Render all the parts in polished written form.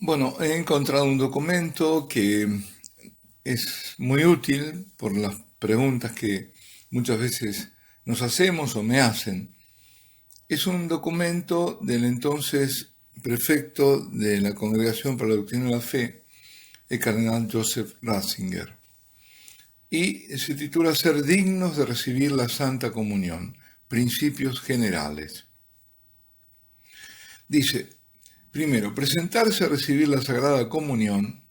Bueno, he encontrado un documento que es muy útil por las preguntas que muchas veces nos hacemos o me hacen. Es un documento del entonces prefecto de la Congregación para la Doctrina de la Fe, el cardenal Joseph Ratzinger, y se titula Ser dignos de recibir la Santa Comunión, principios generales. Dice, primero, presentarse a recibir la Sagrada Comunión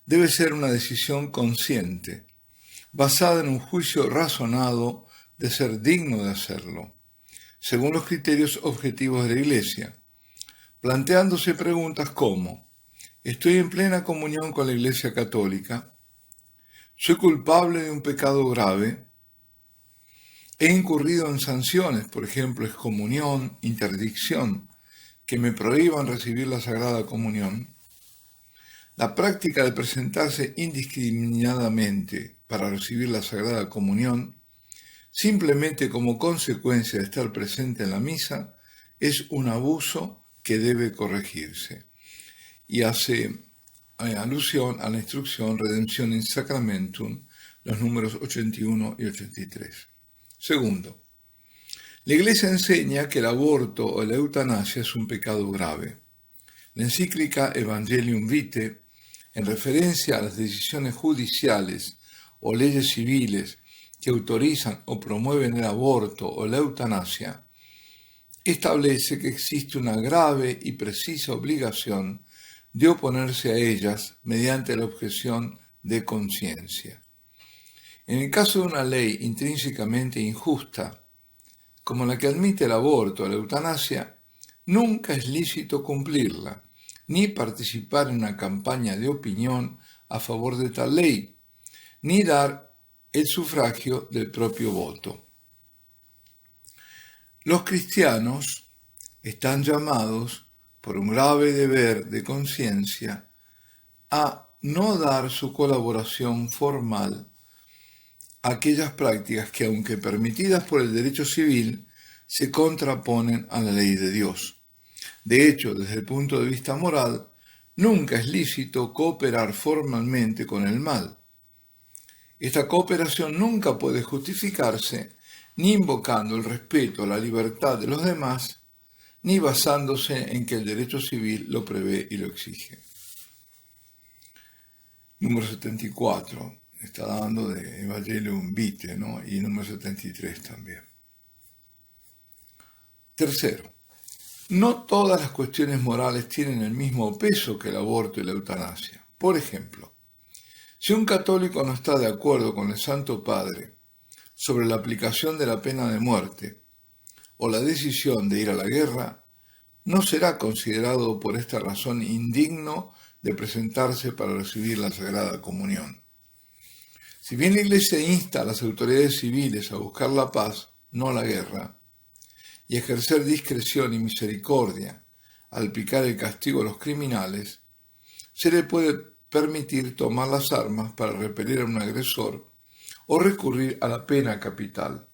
debe ser una decisión consciente, basada en un juicio razonado de ser digno de hacerlo, según los criterios objetivos de la Iglesia, planteándose preguntas como: ¿estoy en plena comunión con la Iglesia Católica? ¿Soy culpable de un pecado grave? ¿He incurrido en sanciones, por ejemplo, excomunión, interdicción, que me prohíban recibir la Sagrada Comunión? La práctica de presentarse indiscriminadamente para recibir la Sagrada Comunión, simplemente como consecuencia de estar presente en la misa, es un abuso que debe corregirse. Y hace alusión a la instrucción Redemption in Sacramentum, los números 81 y 83. Segundo, la Iglesia enseña que el aborto o la eutanasia es un pecado grave. La encíclica Evangelium Vitae, en referencia a las decisiones judiciales o leyes civiles que autorizan o promueven el aborto o la eutanasia, establece que existe una grave y precisa obligación de oponerse a ellas mediante la objeción de conciencia. En el caso de una ley intrínsecamente injusta, como la que admite el aborto o la eutanasia, nunca es lícito cumplirla, ni participar en una campaña de opinión a favor de tal ley, ni dar el sufragio del propio voto. Los cristianos están llamados, por un grave deber de conciencia, a no dar su colaboración formal a aquellas prácticas que, aunque permitidas por el derecho civil, se contraponen a la ley de Dios. De hecho, desde el punto de vista moral, nunca es lícito cooperar formalmente con el mal. Esta cooperación nunca puede justificarse ni invocando el respeto a la libertad de los demás, ni basándose en que el derecho civil lo prevé y lo exige. Número 74, está dando de Evangelium Vitae, ¿no? Y número 73 también. Tercero, no todas las cuestiones morales tienen el mismo peso que el aborto y la eutanasia. Por ejemplo, si un católico no está de acuerdo con el Santo Padre sobre la aplicación de la pena de muerte o la decisión de ir a la guerra, no será considerado por esta razón indigno de presentarse para recibir la Sagrada Comunión. Si bien la Iglesia insta a las autoridades civiles a buscar la paz, no la guerra, y ejercer discreción y misericordia al aplicar el castigo a los criminales, se le puede permitir tomar las armas para repeler a un agresor o recurrir a la pena capital.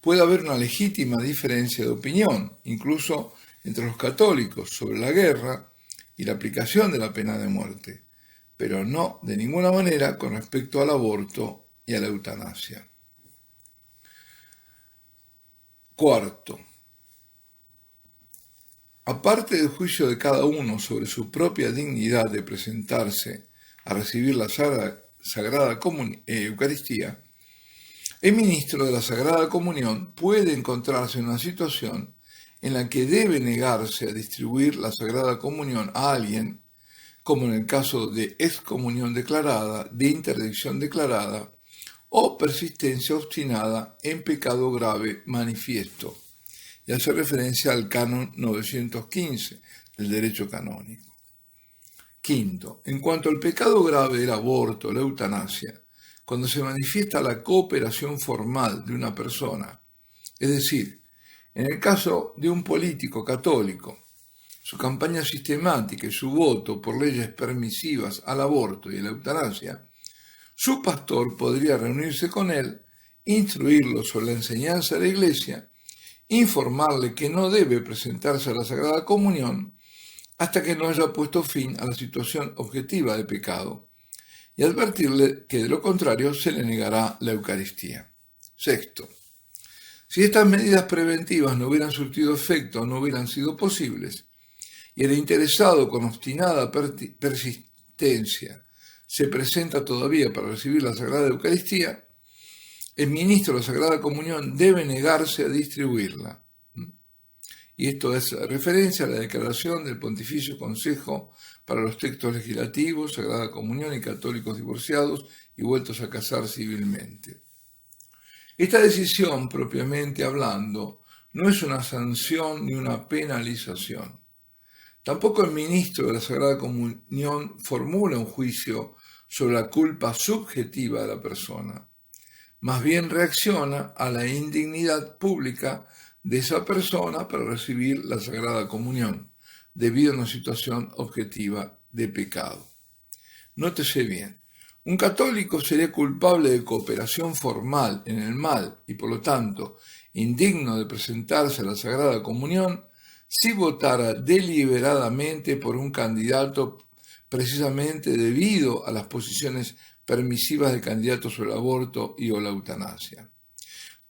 Puede haber una legítima diferencia de opinión, incluso entre los católicos, sobre la guerra y la aplicación de la pena de muerte, pero no de ninguna manera con respecto al aborto y a la eutanasia. Cuarto, aparte del juicio de cada uno sobre su propia dignidad de presentarse a recibir la Sagrada Eucaristía, el ministro de la Sagrada Comunión puede encontrarse en una situación en la que debe negarse a distribuir la Sagrada Comunión a alguien, como en el caso de excomunión declarada, de interdicción declarada o persistencia obstinada en pecado grave manifiesto, y hace referencia al canon 915 del derecho canónico. Quinto, en cuanto al pecado grave del aborto o la eutanasia, cuando se manifiesta la cooperación formal de una persona, es decir, en el caso de un político católico, su campaña sistemática y su voto por leyes permisivas al aborto y a la eutanasia, su pastor podría reunirse con él, instruirlo sobre la enseñanza de la Iglesia, informarle que no debe presentarse a la Sagrada Comunión hasta que no haya puesto fin a la situación objetiva de pecado y advertirle que de lo contrario se le negará la Eucaristía. Sexto, si estas medidas preventivas no hubieran surtido efecto, no hubieran sido posibles, y el interesado con obstinada persistencia se presenta todavía para recibir la Sagrada Eucaristía, el ministro de la Sagrada Comunión debe negarse a distribuirla. Y esto es referencia a la declaración del Pontificio Consejo para los Textos Legislativos, Sagrada Comunión y Católicos Divorciados y vueltos a casar civilmente. Esta decisión, propiamente hablando, no es una sanción ni una penalización. Tampoco el ministro de la Sagrada Comunión formula un juicio sobre la culpa subjetiva de la persona. Más bien reacciona a la indignidad pública de esa persona para recibir la Sagrada Comunión, debido a una situación objetiva de pecado. Nótese bien, un católico sería culpable de cooperación formal en el mal y por lo tanto indigno de presentarse a la Sagrada Comunión si votara deliberadamente por un candidato precisamente debido a las posiciones permisivas del candidato sobre el aborto y o la eutanasia.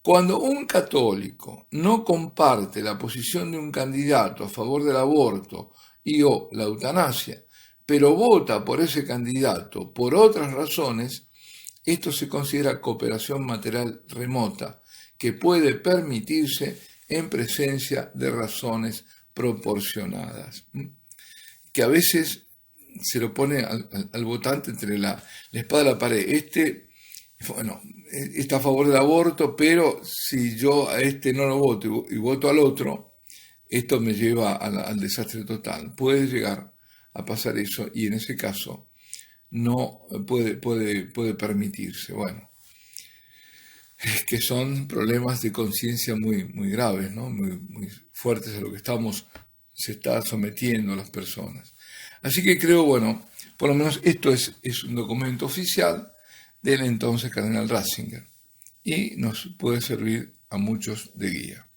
Cuando un católico no comparte la posición de un candidato a favor del aborto y o la eutanasia, pero vota por ese candidato por otras razones, esto se considera cooperación material remota, que puede permitirse en presencia de razones proporcionadas, que a veces se lo pone al votante entre la espada y la pared. Está a favor del aborto, pero si yo a este no lo voto y voto al otro, esto me lleva al desastre total. Puede llegar a pasar eso y en ese caso no puede permitirse. Bueno, es que son problemas de conciencia muy, muy graves, ¿no? Muy fuertes a lo que se está sometiendo a las personas. Así que creo, bueno, por lo menos esto es un documento oficial del entonces cardenal Ratzinger y nos puede servir a muchos de guía.